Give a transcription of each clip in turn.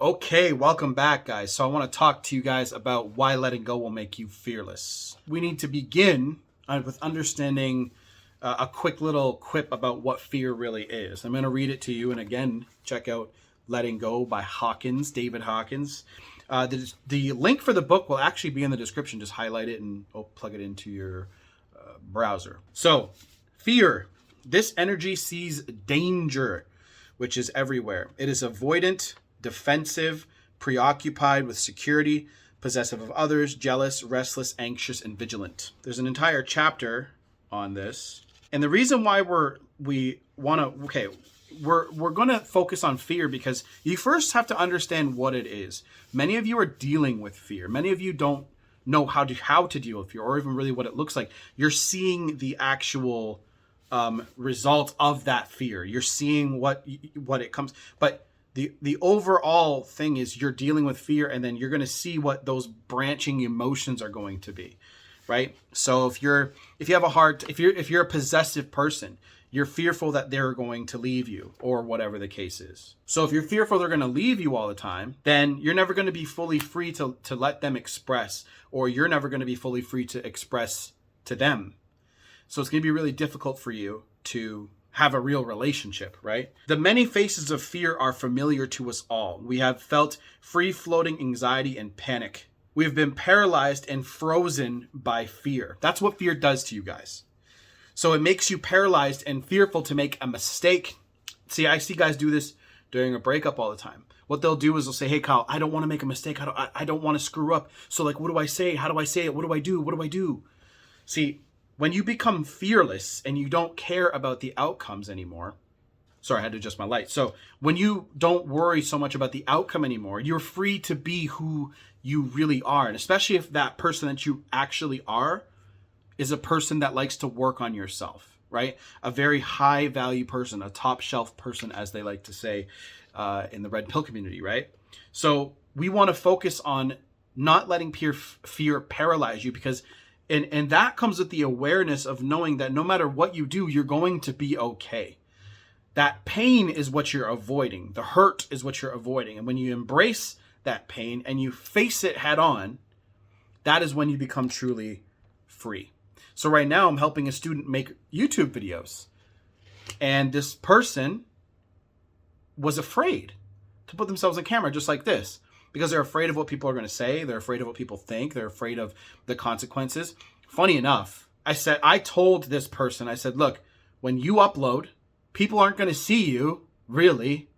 Okay, welcome back, guys. So I want to talk to you guys about why letting go will make you fearless. We need to begin with understanding a quick little quip about what fear really is. I'm going to read it to you, and again, check out Letting Go by David Hawkins. The link for the book will actually be in the description. Just highlight it and plug it into your browser. So, fear. This energy sees danger, which is everywhere. It is avoidant, defensive, preoccupied with security, possessive of others, jealous, restless, anxious, and vigilant. There's an entire chapter on this. And the reason why we're going to focus on fear because you first have to understand what it is. Many of you are dealing with fear. Many of you don't know how to deal with fear or even really what it looks like. You're seeing the actual result of that fear. You're seeing what it comes, but the overall thing is you're dealing with fear, and then you're going to see what those branching emotions are going to be, right? So if you're a possessive person, you're fearful that they're going to leave you or whatever the case is. So if you're fearful they're going to leave you all the time, then you're never going to be fully free to let them express, or you're never going to be fully free to express to them. So it's going to be really difficult for you to have a real relationship, right? The many faces of fear are familiar to us all. We have felt free-floating anxiety and panic. We have been paralyzed and frozen by fear. That's what fear does to you guys. So it makes you paralyzed and fearful to make a mistake. See, I see guys do this during a breakup all the time. What they'll do is they'll say, hey, Kyle, I don't want to make a mistake. I don't want to screw up. So like, what do I say? How do I say it? What do I do? What do I do? See, when you become fearless and you don't care about the outcomes anymore, sorry, I had to adjust my light. So when you don't worry so much about the outcome anymore, you're free to be who you really are. And especially if that person that you actually are is a person that likes to work on yourself, right? A very high value person, a top shelf person, as they like to say in the red pill community, right? So we want to focus on not letting fear paralyze you, because And that comes with the awareness of knowing that no matter what you do, you're going to be okay. That pain is what you're avoiding. The hurt is what you're avoiding. And when you embrace that pain and you face it head on, that is when you become truly free. So right now I'm helping a student make YouTube videos. And this person was afraid to put themselves on camera just like this, because they're afraid of what people are going to say. They're afraid of what people think. They're afraid of the consequences. Funny enough, I told this person, I said, look, when you upload, people aren't going to see you really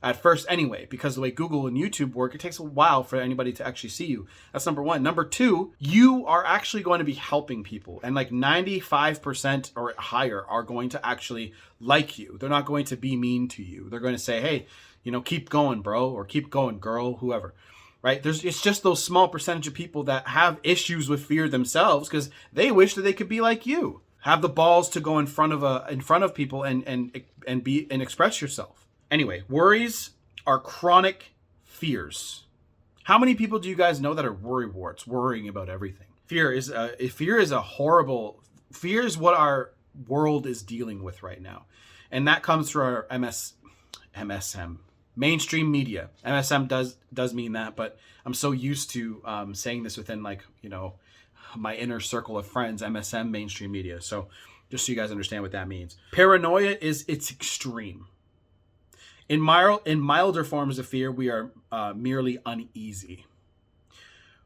at first anyway, because the way Google and YouTube work, it takes a while for anybody to actually see you. That's number one. Number two, you are actually going to be helping people. And like 95% or higher are going to actually like you. They're not going to be mean to you. They're going to say, hey, keep going, bro, or keep going, girl, whoever, right? It's just those small percentage of people that have issues with fear themselves because they wish that they could be like you. Have the balls to go in front of people and express yourself. Anyway, worries are chronic fears. How many people do you guys know that are worrywarts, worrying about everything? Fear is what our world is dealing with right now, and that comes through our MSM. Mainstream media. MSM does mean that, but I'm so used to saying this within my inner circle of friends, MSM, mainstream media. So just so you guys understand what that means. Paranoia is its extreme. In milder forms of fear, we are merely uneasy.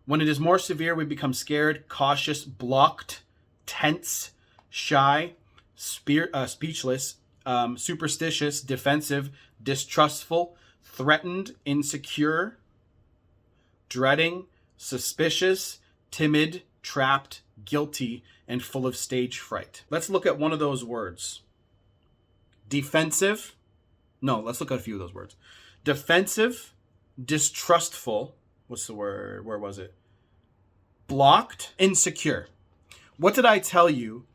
When it is more severe, we become scared, cautious, blocked, tense, shy, speechless, superstitious, defensive, distrustful, threatened, insecure, dreading, suspicious, timid, trapped, guilty, and full of stage fright. Let's look at one of those words. Defensive. No, let's look at a few of those words. Defensive, distrustful. What's the word? Where was it? Blocked, insecure. What did I tell you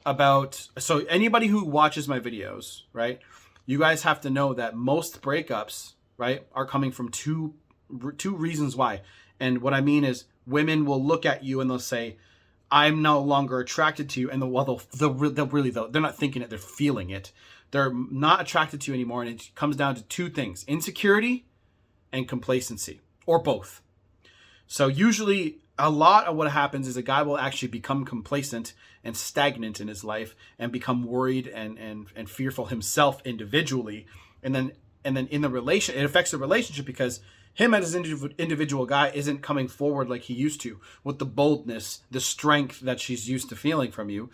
about? So anybody who watches my videos, right? You guys have to know that most breakups, right, are coming from two reasons why. And what I mean is women will look at you and they'll say, I'm no longer attracted to you. And they're not thinking it, they're feeling it. They're not attracted to you anymore. And it comes down to two things: insecurity and complacency, or both. So usually a lot of what happens is a guy will actually become complacent and stagnant in his life and become worried and fearful himself individually. And then in the relation, it affects the relationship because him as an individual guy isn't coming forward like he used to with the boldness, the strength that she's used to feeling from you.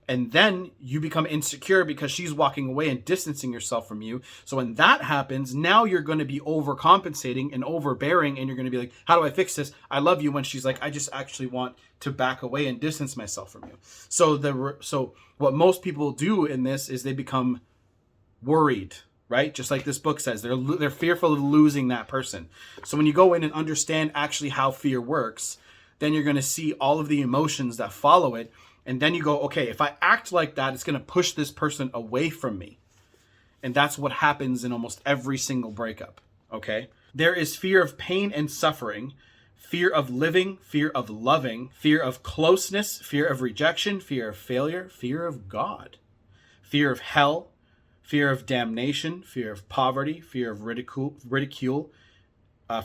And then you become insecure because she's walking away and distancing yourself from you. So when that happens, now you're going to be overcompensating and overbearing. And you're going to be like, how do I fix this? I love you. When she's like, I just actually want to back away and distance myself from you. So what most people do in this is they become worried, right? Just like this book says, they're fearful of losing that person. So when you go in and understand actually how fear works, then you're going to see all of the emotions that follow it. And then you go, okay, if I act like that, it's going to push this person away from me. And that's what happens in almost every single breakup, okay? There is fear of pain and suffering, fear of living, fear of loving, fear of closeness, fear of rejection, fear of failure, fear of God, fear of hell, fear of damnation, fear of poverty, fear of ridicule,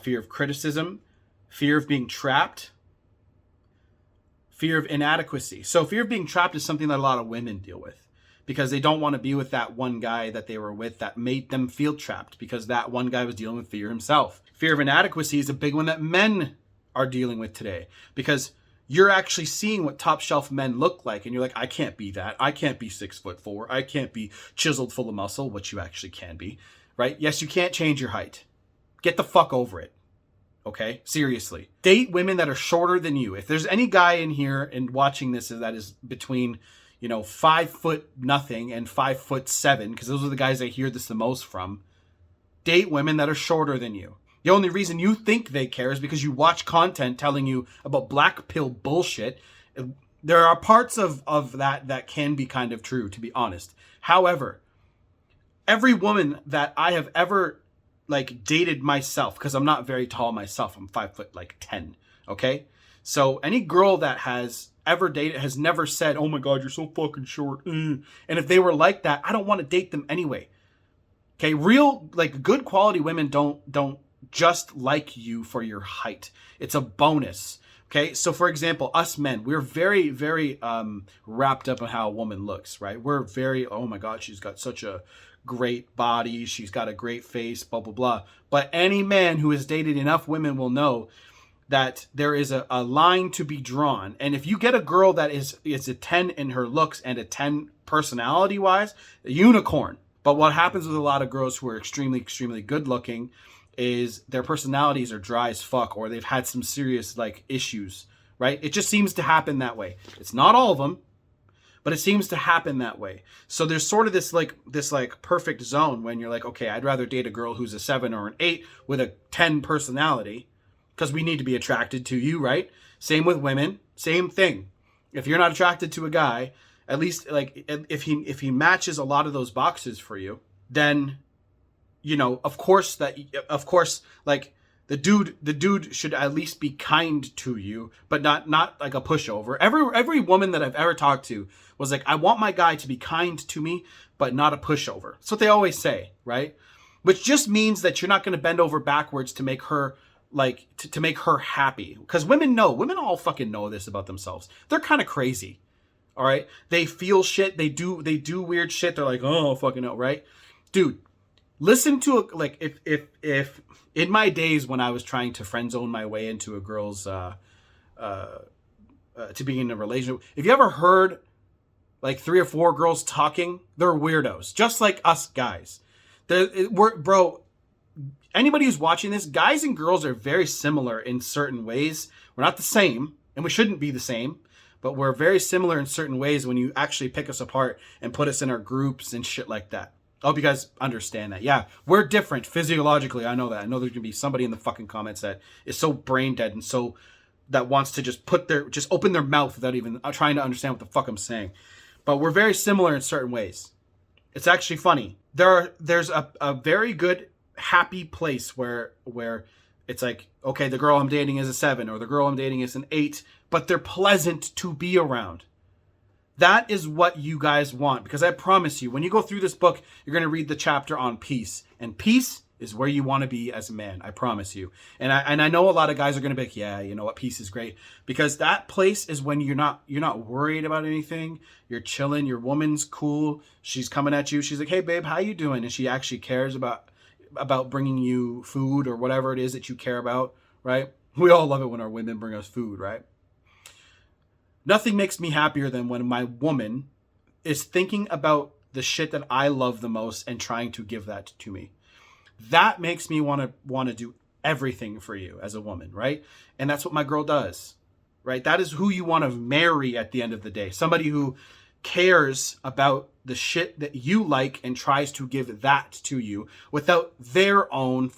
fear of criticism, fear of being trapped, fear of inadequacy. So fear of being trapped is something that a lot of women deal with because they don't want to be with that one guy that they were with that made them feel trapped because that one guy was dealing with fear himself. Fear of inadequacy is a big one that men are dealing with today because you're actually seeing what top shelf men look like. And you're like, I can't be that. I can't be 6'4". I can't be chiseled full of muscle, which you actually can be, right? Yes, you can't change your height. Get the fuck over it. Okay, seriously. Date women that are shorter than you. If there's any guy in here and watching this that is between, 5 foot nothing and 5'7", because those are the guys I hear this the most from, date women that are shorter than you. The only reason you think they care is because you watch content telling you about black pill bullshit. There are parts of that can be kind of true, to be honest. However, every woman that I have ever dated myself, because I'm not very tall myself. I'm 5'10". Okay. So any girl that has ever dated has never said, oh my God, you're so fucking short. And if they were like that, I don't want to date them anyway. Okay. Real, good quality women don't just like you for your height. It's a bonus. Okay. So for example, us men, we're very, very, wrapped up in how a woman looks, right? We're very, oh my God, she's got such a great body, she's got a great face, blah blah blah. But any man who has dated enough women will know that there is a line to be drawn. And if you get a girl that is a 10 in her looks and a 10 personality wise, a unicorn. But what happens with a lot of girls who are extremely, extremely good looking is their personalities are dry as fuck, or they've had some serious issues, right? It just seems to happen that way. It's not all of them, but it seems to happen that way. So there's sort of this perfect zone when you're like, okay, I'd rather date a girl who's a 7 or an 8 with a 10 personality because we need to be attracted to you, right? Same with women, same thing. If you're not attracted to a guy, at least if he matches a lot of those boxes for you, then of course the dude should at least be kind to you, but not like a pushover. Every woman that I've ever talked to was like, I want my guy to be kind to me, but not a pushover. That's what they always say, right? Which just means that you're not going to bend over backwards to make her to make her happy. Because women all fucking know this about themselves. They're kind of crazy. All right. They feel shit. They do weird shit. They're like, oh, fucking no. Right. Dude, listen to if in my days when I was trying to friend zone my way into a girl's, to being in a relationship, if you ever heard 3 or 4 girls talking, they're weirdos, just like us guys. Bro, anybody who's watching this, guys and girls are very similar in certain ways. We're not the same, and we shouldn't be the same, but we're very similar in certain ways when you actually pick us apart and put us in our groups and shit like that. I hope you guys understand that. Yeah, we're different physiologically. I know that. I know there's going to be somebody in the fucking comments that is so brain dead and so that wants to just open their mouth without even trying to understand what the fuck I'm saying. But we're very similar in certain ways. It's actually funny. There's a very good happy place where it's like, okay, the girl I'm dating is a 7 or the girl I'm dating is an 8, but they're pleasant to be around. That is what you guys want, because I promise you, when you go through this book, you're going to read the chapter on peace. And peace is where you want to be as a man. I promise you. And I know a lot of guys are going to be like, yeah, you know what, peace is great, because that place is when you're not worried about anything. You're chilling. Your woman's cool. She's coming at you. She's like, hey babe, how you doing? And she actually cares about bringing you food or whatever it is that you care about, right? We all love it when our women bring us food, right? Nothing makes me happier than when my woman is thinking about the shit that I love the most and trying to give that to me. That makes me want to do everything for you as a woman, right? And that's what my girl does, right? That is who you want to marry at the end of the day. Somebody who cares about the shit that you like and tries to give that to you without their own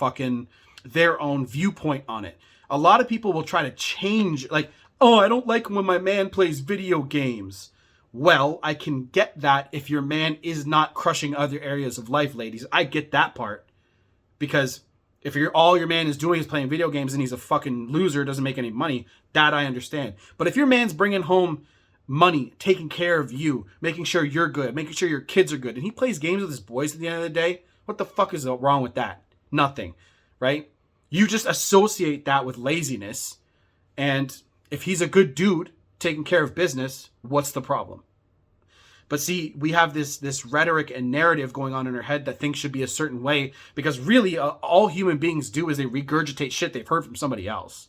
viewpoint on it. A lot of people will try to change, like, oh, I don't like when my man plays video games. Well, I can get that if your man is not crushing other areas of life, ladies. I get that part. Because if all your man is doing is playing video games and he's a fucking loser, doesn't make any money, that I understand. But if your man's bringing home money, taking care of you, making sure you're good, making sure your kids are good, and he plays games with his boys at the end of the day, what the fuck is wrong with that? Nothing, right? You just associate that with laziness. And if he's a good dude taking care of business, what's the problem? But see, we have this rhetoric and narrative going on in our head that things should be a certain way, because really all human beings do is they regurgitate shit they've heard from somebody else.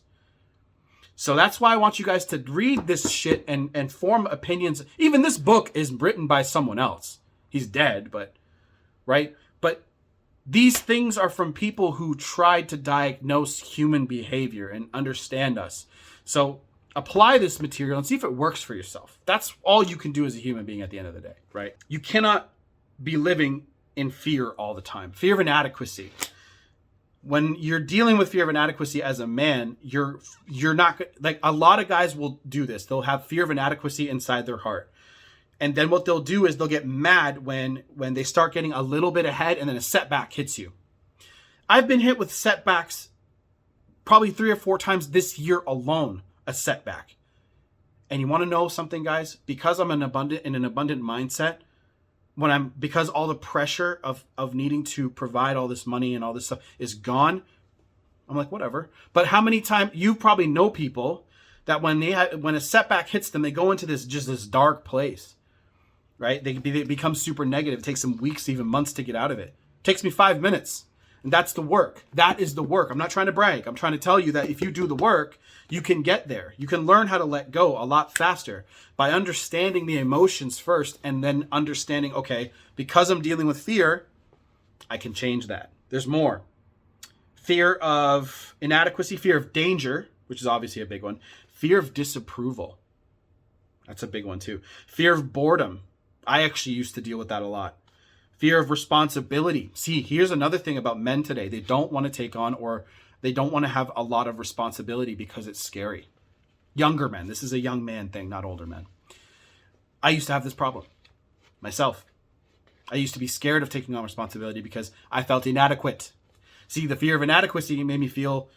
So that's why I want you guys to read this shit and form opinions. Even this book is written by someone else. He's dead, but right? But these things are from people who tried to diagnose human behavior and understand us. So apply this material and see if it works for yourself. That's all you can do as a human being at the end of the day, right? You cannot be living in fear all the time. Fear of inadequacy. When you're dealing with fear of inadequacy as a man, you're not, like, a lot of guys will do this. They'll have fear of inadequacy inside their heart. And then what they'll do is they'll get mad when they start getting a little bit ahead and then a setback hits you. I've been hit with setbacks probably 3 or 4 times this year alone. A setback. And you want to know something, guys? Because I'm in an abundant mindset, because all the pressure of needing to provide all this money and all this stuff is gone, I'm like, whatever. But how many times, you probably know people that when a setback hits them, they go into this dark place, right? They become super negative. It takes them weeks, even months to get out of it. It takes me 5 minutes. And that's the work. That is the work. I'm not trying to brag. I'm trying to tell you that if you do the work, you can get there. You can learn how to let go a lot faster by understanding the emotions first, and then understanding, okay, because I'm dealing with fear, I can change that. There's more. Fear of inadequacy, fear of danger, which is obviously a big one. Fear of disapproval. That's a big one too. Fear of boredom. I actually used to deal with that a lot. Fear of responsibility. See, here's another thing about men today. They don't want to take on, or they don't want to have a lot of responsibility because it's scary. Younger men. This is a young man thing, not older men. I used to have this problem myself. I used to be scared of taking on responsibility because I felt inadequate. See, the fear of inadequacy made me feel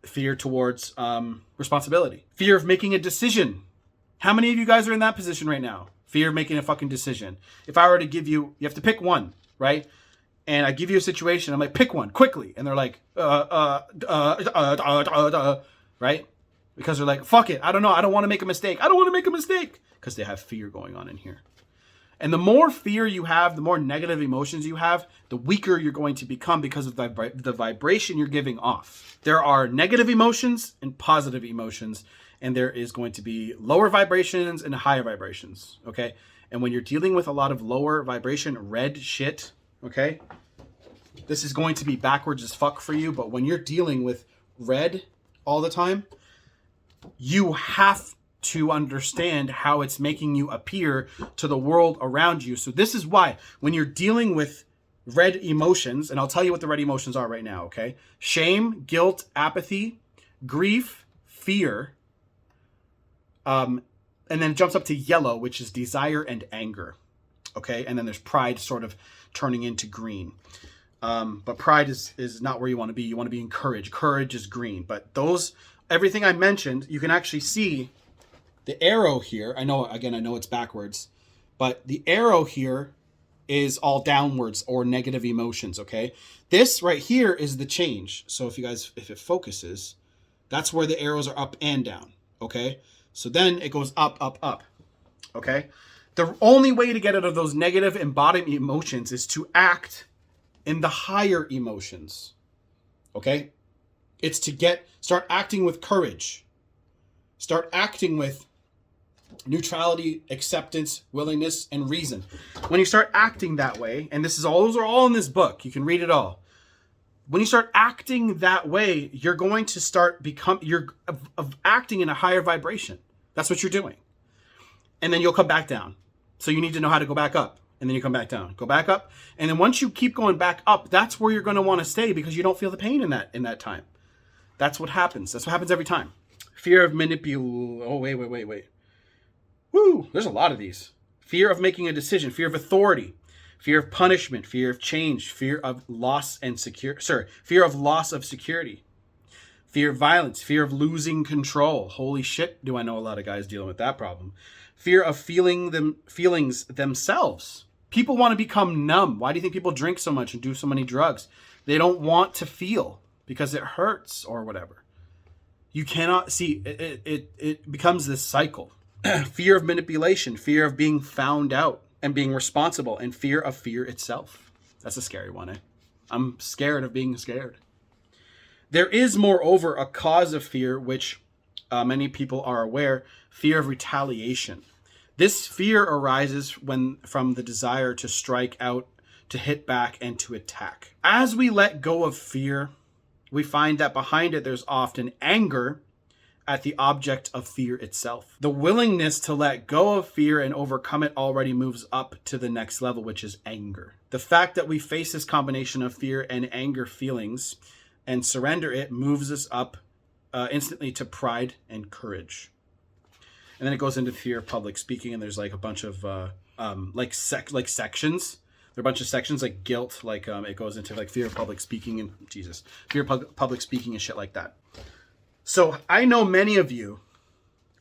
fear towards responsibility. Fear of making a decision. How many of you guys are in that position right now? Fear of making a fucking decision. If I were to give you have to pick one, right? And I give you a situation, I'm like, pick one quickly. And they're like, right? Because they're like, fuck it. I don't know. I don't want to make a mistake. I don't want to make a mistake. Because they have fear going on in here. And the more fear you have, the more negative emotions you have, the weaker you're going to become because of the vibration you're giving off. There are negative emotions and positive emotions. And there is going to be lower vibrations and higher vibrations, okay? And when you're dealing with a lot of lower vibration, red shit, okay? This is going to be backwards as fuck for you, but when you're dealing with red all the time, you have to understand how it's making you appear to the world around you. So this is why when you're dealing with red emotions, and I'll tell you what the red emotions are right now, okay? Shame, guilt, apathy, grief, fear, and then it jumps up to yellow, which is desire and anger. Okay. And then there's pride sort of turning into green. But pride is not where you want to be. You want to be in courage. Courage is green. But everything I mentioned, you can actually see the arrow here. I know it's backwards, but the arrow here is all downwards or negative emotions, okay? This right here is the change. So if it focuses, that's where the arrows are up and down, okay? So then it goes up, up, up, okay? The only way to get out of those negative and bottom emotions is to act in the higher emotions, okay? It's to start acting with courage. Start acting with neutrality, acceptance, willingness, and reason. When you start acting that way, and those are all in this book, you can read it all. When you start acting that way, you're going to start acting in a higher vibration. That's what you're doing. And then you'll come back down. So you need to know how to go back up. And then you come back down. Go back up. And then once you keep going back up, that's where you're going to want to stay because you don't feel the pain in that time. That's what happens. That's what happens every time. Fear of manipulation. Oh, wait. Woo! There's a lot of these. Fear of making a decision. Fear of authority. Fear of punishment. Fear of change. Fear of loss of security. Fear of violence. Fear of losing control. Holy shit, do I know a lot of guys dealing with that problem. Fear of feelings themselves. People want to become numb. Why do you think people drink so much and do so many drugs? They don't want to feel because it hurts or whatever. You cannot see it becomes this cycle. Fear of manipulation, fear of being found out and being responsible, and fear of fear itself. That's a scary one, eh? I'm scared of being scared. There is, moreover, a cause of fear, which many people are aware, fear of retaliation. This fear arises from the desire to strike out, to hit back, and to attack. As we let go of fear, we find that behind it there's often anger at the object of fear itself. The willingness to let go of fear and overcome it already moves up to the next level, which is anger. The fact that we face this combination of fear and anger feelings and surrender it moves us up instantly to pride and courage. And then it goes into fear of public speaking, and there's like a bunch of sections. There are a bunch of sections like guilt, it goes into like fear of public speaking and fear of public speaking and shit like that. So I know many of you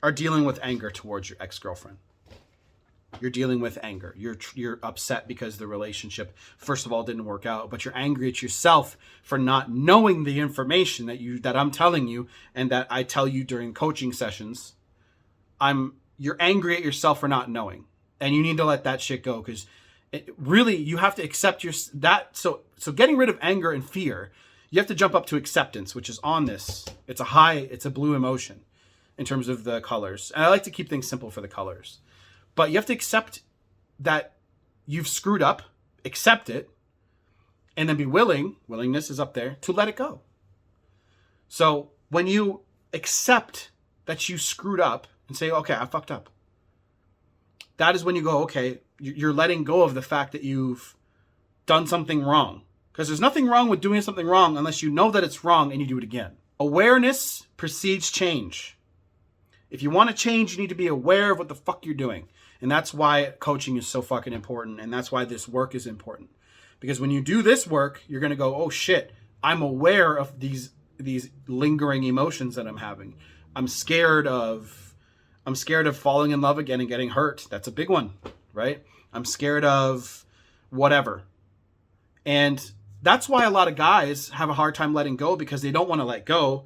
are dealing with anger towards your ex-girlfriend. You're dealing with anger. You're upset because the relationship, first of all, didn't work out, but you're angry at yourself for not knowing the information that I'm telling you and that I tell you during coaching sessions. You're angry at yourself for not knowing, and you need to let that shit go because really you have to accept so getting rid of anger and fear. You have to jump up to acceptance, which is on this. It's a blue emotion in terms of the colors. And I like to keep things simple for the colors. But you have to accept that you've screwed up, accept it, and then be willingness is up there, to let it go. So when you accept that you screwed up and say, okay, I fucked up, that is when you go, okay, you're letting go of the fact that you've done something wrong. Because there's nothing wrong with doing something wrong unless you know that it's wrong and you do it again. Awareness precedes change. If you want to change, you need to be aware of what the fuck you're doing. And that's why coaching is so fucking important. And that's why this work is important. Because when you do this work, you're going to go, oh shit, I'm aware of these lingering emotions that I'm having. I'm scared of falling in love again and getting hurt. That's a big one, right? I'm scared of whatever. And that's why a lot of guys have a hard time letting go, because they don't want to let go.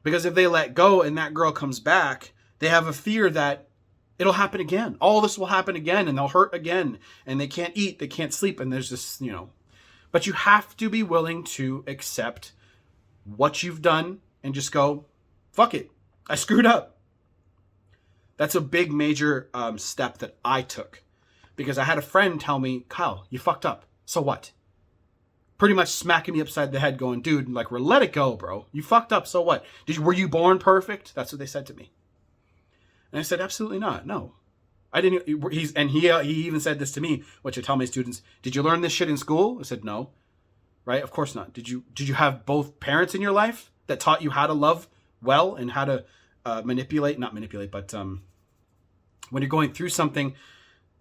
Because if they let go and that girl comes back, they have a fear that it'll happen again. All this will happen again and they'll hurt again. And they can't eat, they can't sleep. And there's this, But you have to be willing to accept what you've done and just go, fuck it, I screwed up. That's a big major step that I took. Because I had a friend tell me, Kyle, you fucked up. So what? Pretty much smacking me upside the head going, dude, let it go, bro. You fucked up, so what? Were you born perfect? That's what they said to me. And I said, absolutely not, no. I didn't. He even said this to me, which I tell my students, did you learn this shit in school? I said, no. Right? Of course not. Did you have both parents in your life that taught you how to love well and how to not manipulate, but when you're going through something,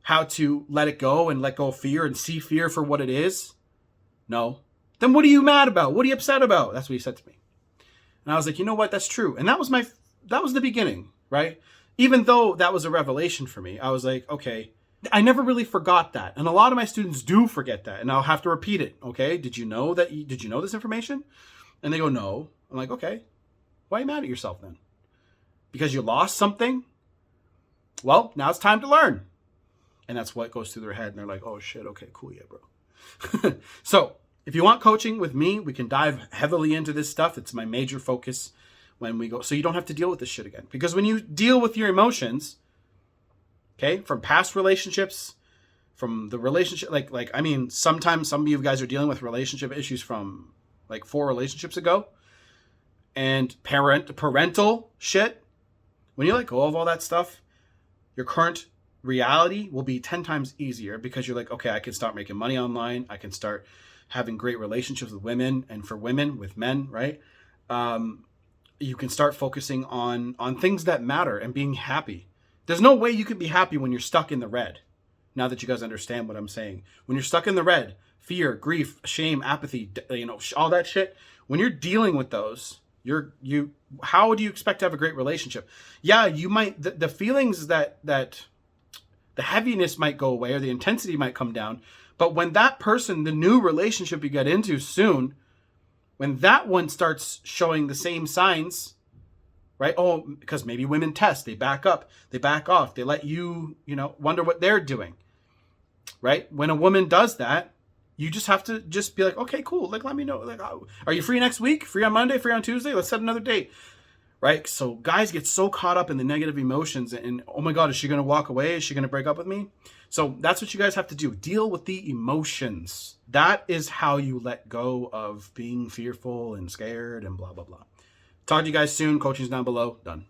how to let it go and let go of fear and see fear for what it is? No. Then what are you mad about? What are you upset about? That's what he said to me. And I was like, you know what? That's true. And that was the beginning, right? Even though that was a revelation for me, I was like, okay, I never really forgot that. And a lot of my students do forget that. And I'll have to repeat it. Okay. Did you know this information? And they go, no. I'm like, okay, why are you mad at yourself then? Because you lost something? Well, now it's time to learn. And that's what goes through their head. And they're like, oh shit. Okay, cool. Yeah, bro. So if you want coaching with me, we can dive heavily into this stuff. It's my major focus when we go. So you don't have to deal with this shit again. Because when you deal with your emotions, okay, from past relationships, from the relationship, I mean, sometimes some of you guys are dealing with relationship issues from like 4 relationships ago, and parental shit. When you let go of all that stuff, your current reality will be 10 times easier, because you're like, okay, I can start making money online. I can start having great relationships with women, and for women with men, right? You can start focusing on things that matter and being happy. There's no way you can be happy when you're stuck in the red. Now that you guys understand what I'm saying, when you're stuck in the red, fear, grief, shame, apathy, all that shit, when you're dealing with those, how do you expect to have a great relationship? Yeah, you might, the feelings that the heaviness might go away, or the intensity might come down. But when that person, the new relationship you get into soon, when that one starts showing the same signs, right? Oh, because maybe women test, they back up, they back off, they let you, wonder what they're doing, right? When a woman does that, you just have to just be like, okay, cool. Like, let me know. Like, are you free next week? Free on Monday? Free on Tuesday? Let's set another date, right? So guys get so caught up in the negative emotions and oh my God, is she going to walk away? Is she going to break up with me? So that's what you guys have to do. Deal with the emotions. That is how you let go of being fearful and scared and blah, blah, blah. Talk to you guys soon. Coaching's down below. Done.